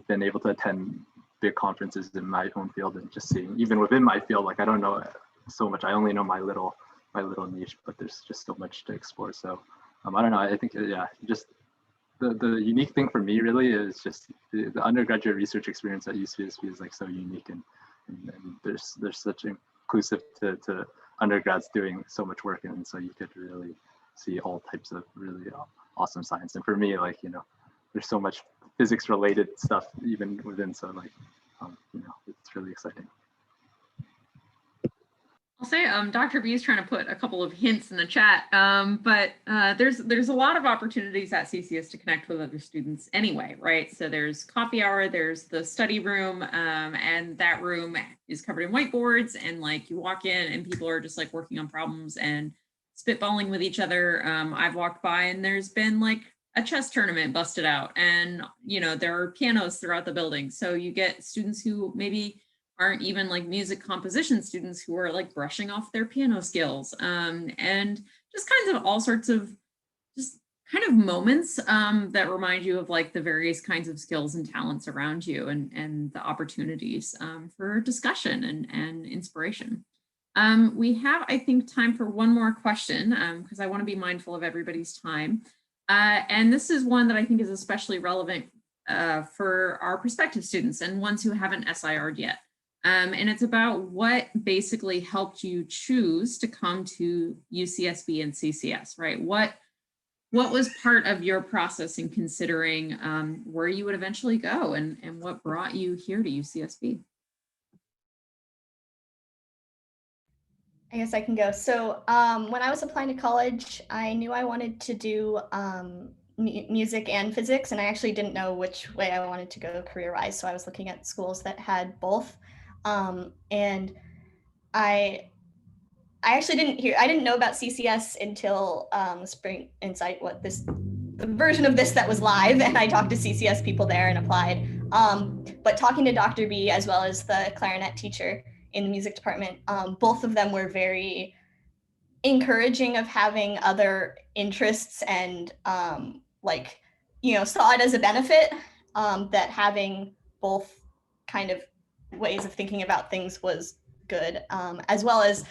been able to attend big conferences in my own field, and just seeing even within my field, like I don't know so much. I only know my little niche, but there's just so much to explore. So I don't know. I think just the unique thing for me really is just the undergraduate research experience at UCSB is like so unique, and there's such inclusive to undergrads doing so much work, and so you could really see all types of really awesome science. And for me, like, there's so much physics related stuff even within, so like it's really exciting. I'll say Dr. B is trying to put a couple of hints in the chat, but there's a lot of opportunities at CCS to connect with other students anyway, right? So there's coffee hour, there's the study room, and that room is covered in whiteboards, and like you walk in and people are just like working on problems and spitballing with each other. I've walked by and there's been like a chess tournament busted out, and there are pianos throughout the building. So you get students who maybe aren't even like music composition students who are like brushing off their piano skills, and just kinds of all sorts of just kind of moments that remind you of like the various kinds of skills and talents around you, and the opportunities for discussion and inspiration. We have, I think, time for one more question, because I want to be mindful of everybody's time. And this is one that I think is especially relevant for our prospective students and ones who haven't SIR'd yet. And it's about what basically helped you choose to come to UCSB and CCS, right? What was part of your process in considering where you would eventually go, and what brought you here to UCSB? I guess I can go. So when I was applying to college, I knew I wanted to do music and physics, and I actually didn't know which way I wanted to go career-wise. So I was looking at schools that had both. And I actually didn't know about CCS until Spring Insight, the version of this that was live, and I talked to CCS people there and applied. But talking to Dr. B as well as the clarinet teacher in the music department, both of them were very encouraging of having other interests, and saw it as a benefit, that having both kind of ways of thinking about things was good, as well as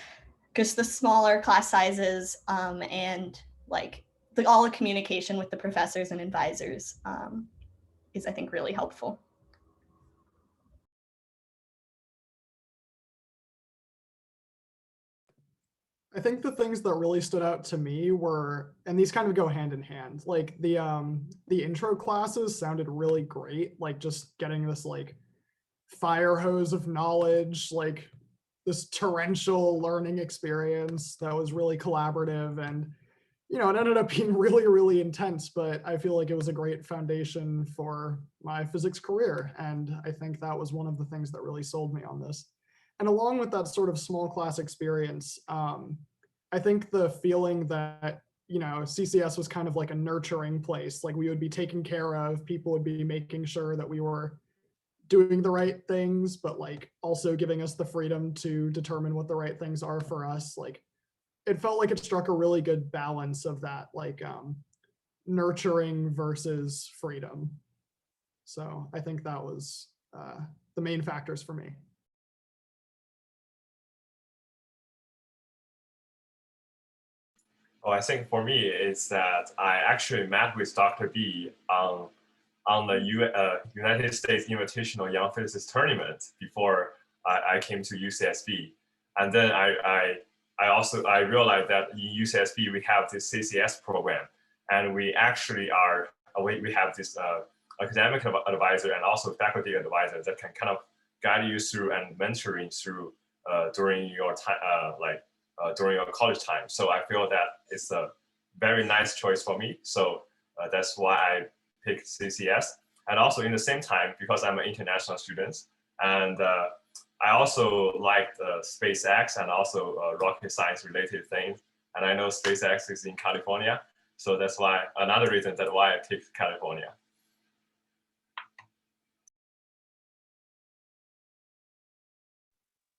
just the smaller class sizes, and like all the communication with the professors and advisors is, I think, really helpful. I think the things that really stood out to me were, and these kind of go hand in hand, like the intro classes sounded really great, like just getting this like fire hose of knowledge, like this torrential learning experience that was really collaborative, and it ended up being really, really intense, but I feel like it was a great foundation for my physics career, and I think that was one of the things that really sold me on this. And along with that sort of small class experience, I think the feeling that, CCS was kind of like a nurturing place, like we would be taken care of, people would be making sure that we were doing the right things, but like also giving us the freedom to determine what the right things are for us. Like it felt like it struck a really good balance of that, like nurturing versus freedom. So I think that was the main factors for me. Oh, I think for me is that I actually met with Dr. B on the United States Invitational Young Physicists Tournament before I came to UCSB. And then I realized that in UCSB we have this CCS program, and we actually we have this academic advisor and also faculty advisor that can kind of guide you through and mentoring through during your time, during your college time. So I feel that it's a very nice choice for me. So that's why I picked CCS. And also in the same time, because I'm an international student, and I also liked SpaceX and also rocket science related things. And I know SpaceX is in California. So that's why another reason that why I picked California.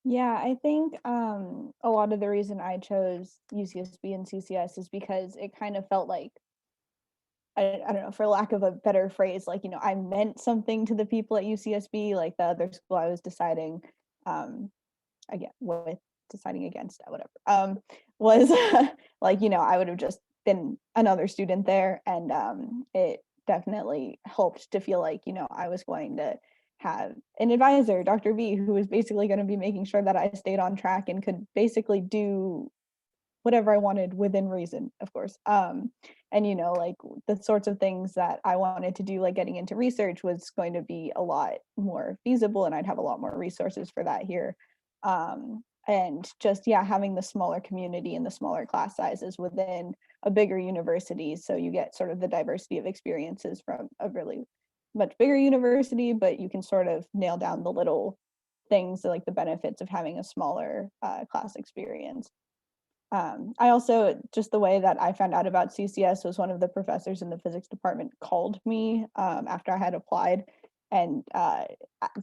Yeah, I think a lot of the reason I chose UCSB and CCS is because it kind of felt like, I don't know, for lack of a better phrase, like, I meant something to the people at UCSB, like the other school I was deciding, again, with deciding against, whatever, was like, I would have just been another student there. And it definitely helped to feel like, I was going to have an advisor, Dr. B, who was basically going to be making sure that I stayed on track and could basically do whatever I wanted within reason, of course. And like the sorts of things that I wanted to do, like getting into research, was going to be a lot more feasible, and I'd have a lot more resources for that here. And just, yeah, having the smaller community and the smaller class sizes within a bigger university, so you get sort of the diversity of experiences from a really much bigger university, but you can sort of nail down the little things, like the benefits of having a smaller class experience. I also, just the way that I found out about CCS was one of the professors in the physics department called me after I had applied and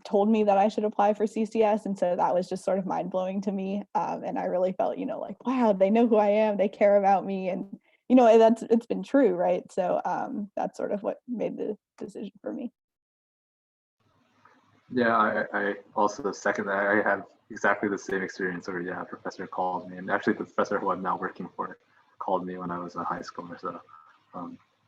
told me that I should apply for CCS. And so that was just sort of mind blowing to me. And I really felt, like, wow, they know who I am, they care about me. And, it's been true, right? So that's sort of what made the decision for me. Yeah, I also second that. I have exactly the same experience where, yeah, a professor called me, and actually the professor who I'm now working for called me when I was a high schooler. So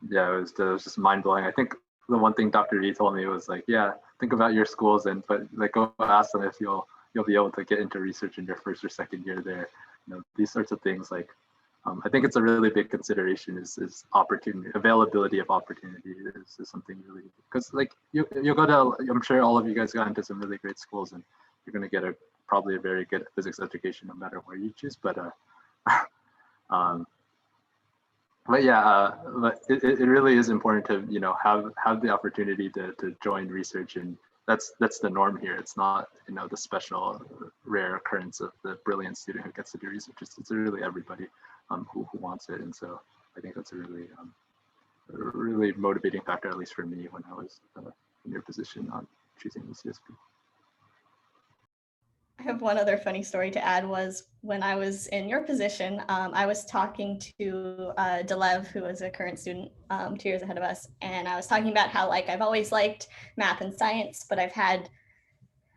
yeah, it was just mind blowing. I think the one thing Dr. V told me was like, yeah, think about your schools but like go ask them if you'll be able to get into research in your first or second year there. These sorts of things, like I think it's a really big consideration is opportunity, availability of opportunity is something really, because like you go to, I'm sure all of you guys got into some really great schools and you're going to get probably a very good physics education no matter where you choose. But yeah, but it really is important to have the opportunity to join research, and that's the norm here. It's not the special rare occurrence of the brilliant student who gets to do research. It's really everybody who wants it, and so I think that's a really motivating factor, at least for me, when I was in your position on choosing UCSB. I have one other funny story to add. Was when I was in your position, I was talking to Delev, who was a current student 2 years ahead of us, and I was talking about how, like, I've always liked math and science, but I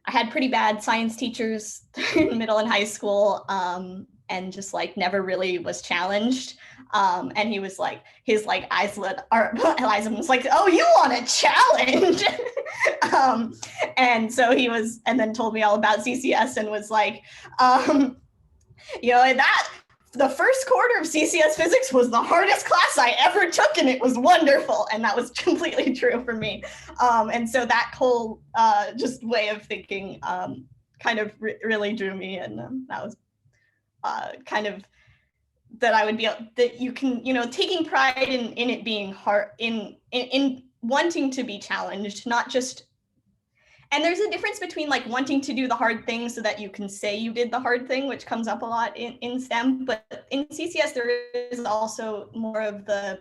had pretty bad science teachers in middle and high school, and just like never really was challenged. And he was like, his like eyes lit, or Eliza was like, "Oh, you want a challenge?" And so he was, and then told me all about CCS and was like, that the first quarter of CCS physics was the hardest class I ever took, and it was wonderful. And that was completely true for me. And so that whole just way of thinking kind of really drew me, and that was kind of that I would be, that you can, taking pride in it being hard, in wanting to be challenged, not just. And there's a difference between like wanting to do the hard thing so that you can say you did the hard thing, which comes up a lot in STEM. But in CCS, there is also more of the,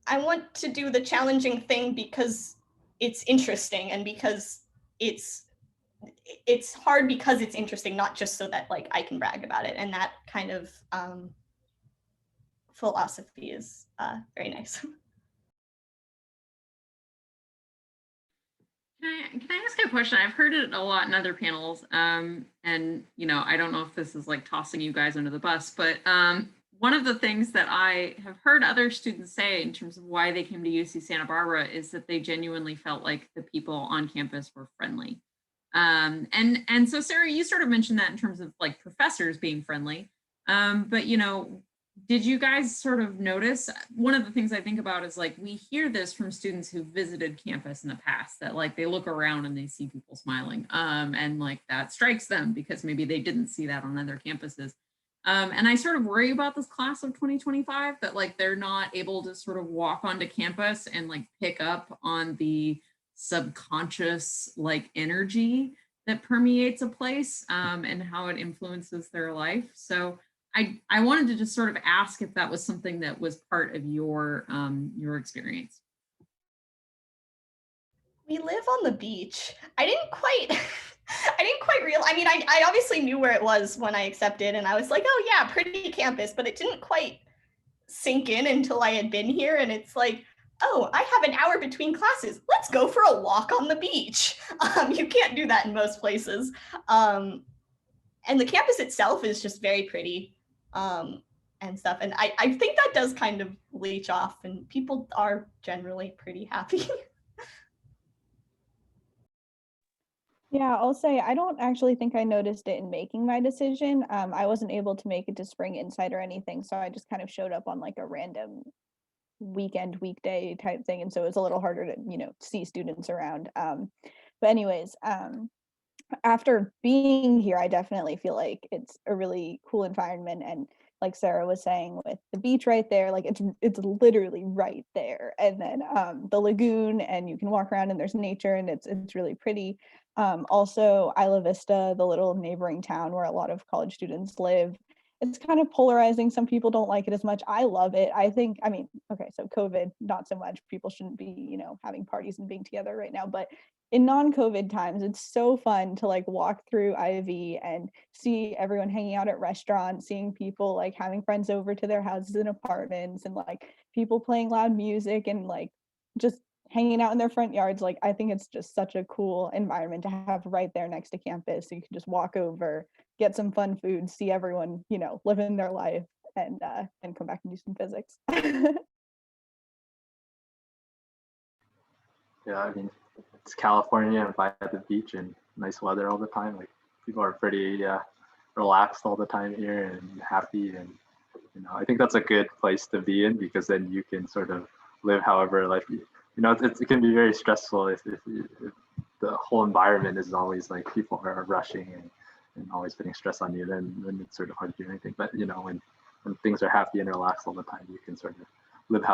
I want to do the challenging thing because it's interesting, and because it's hard because it's interesting, not just so that like I can brag about it. And that kind of philosophy is very nice. Can I ask a question? I've heard it a lot in other panels, and I don't know if this is like tossing you guys under the bus, but one of the things that I have heard other students say in terms of why they came to UC Santa Barbara is that they genuinely felt like the people on campus were friendly. And so Sarah, you sort of mentioned that in terms of like professors being friendly, but did you guys sort of notice, one of the things I think about is like, we hear this from students who visited campus in the past, that like they look around and they see people smiling, and like that strikes them because maybe they didn't see that on other campuses. And I sort of worry about this class of 2025, that like they're not able to sort of walk onto campus and like pick up on the subconscious like energy that permeates a place and how it influences their life. So I wanted to just sort of ask if that was something that was part of your experience. We live on the beach. I didn't quite realize, I mean, I obviously knew where it was when I accepted, and I was like, oh yeah, pretty campus, but it didn't quite sink in until I had been here. And it's like, oh, I have an hour between classes. Let's go for a walk on the beach. You can't do that in most places. And the campus itself is just very pretty and stuff. And I think that does kind of leach off, and people are generally pretty happy. Yeah, I'll say I don't actually think I noticed it in making my decision. I wasn't able to make it to Spring Insight or anything, so I just kind of showed up on like a random weekday type thing, and so it was a little harder to, see students around. But anyways, after being here, I definitely feel like it's a really cool environment, and like Sarah was saying, with the beach right there, like it's literally right there, and then the lagoon, and you can walk around and there's nature, and it's really pretty. Also, Isla Vista, the little neighboring town where a lot of college students live, it's kind of polarizing. Some people don't like it as much. I love it. I mean, okay, so COVID, not so much. People shouldn't be, having parties and being together right now, but in non-COVID times, it's so fun to like walk through Ivy and see everyone hanging out at restaurants, seeing people like having friends over to their houses and apartments, and like people playing loud music and like just hanging out in their front yards. Like, I think it's just such a cool environment to have right there next to campus. So you can just walk over, get some fun food, see everyone, living their life, and come back and do some physics. Yeah, I mean, it's California and by the beach and nice weather all the time. Like, people are pretty relaxed all the time here and happy, and I think that's a good place to be in, because then you can sort of live however life it can be very stressful if the whole environment is always like people are rushing and always putting stress on you. Then it's sort of hard to do anything. But when things are happy and relaxed all the time, you can sort of live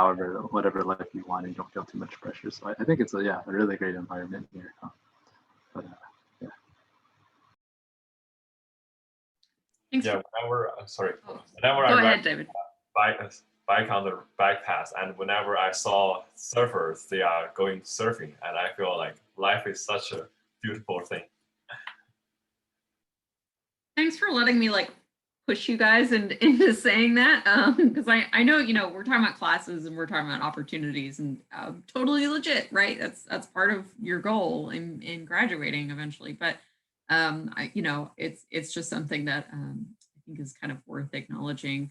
whatever life you want, and you don't feel too much pressure. So I think it's a really great environment here. But yeah. Thanks. Yeah, whenever Go ahead, David. Bike on the bike path, and whenever I saw surfers, they are going surfing, and I feel like life is such a beautiful thing. Thanks for letting me like push you guys into saying that, because I know we're talking about classes and we're talking about opportunities, and totally legit, right? That's part of your goal in graduating eventually. But it's just something that I think is kind of worth acknowledging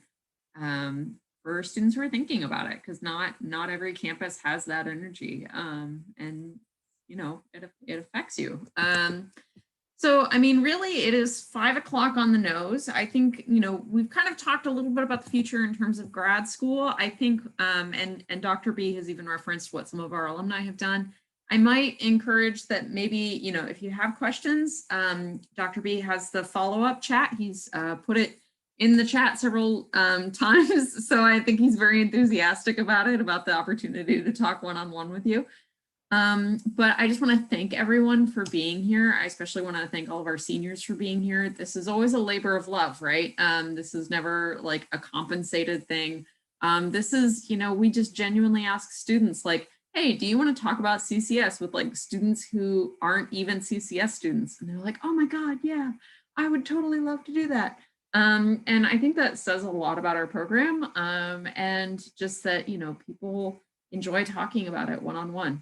for students who are thinking about it, because not every campus has that energy, and it affects you. So, I mean, really, it is 5 o'clock on the nose. I think, we've kind of talked a little bit about the future in terms of grad school. I think, and Dr. B has even referenced what some of our alumni have done. I might encourage that maybe, if you have questions, Dr. B has the follow-up chat. He's put it in the chat several times. So I think he's very enthusiastic about the opportunity to talk one-on-one with you. But I just want to thank everyone for being here. I especially want to thank all of our seniors for being here. This is always a labor of love, right? This is never like a compensated thing. This is, we just genuinely ask students like, hey, do you want to talk about CCS with like students who aren't even CCS students? And they're like, oh my God, yeah, I would totally love to do that. And I think that says a lot about our program, and just that, people enjoy talking about it one-on-one.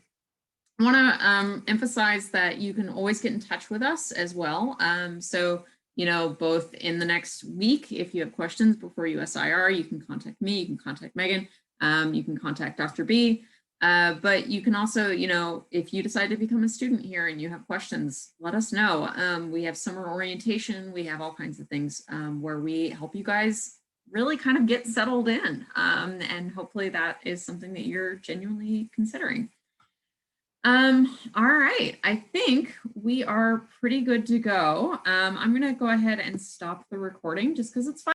I want to emphasize that you can always get in touch with us as well. So, both in the next week, if you have questions before USIR, you can contact me, you can contact Megan, you can contact Dr. B. But you can also, if you decide to become a student here and you have questions, let us know. We have summer orientation. We have all kinds of things where we help you guys really kind of get settled in. And hopefully that is something that you're genuinely considering. All right, I think we are pretty good to go. I'm going to go ahead and stop the recording just because it's fun.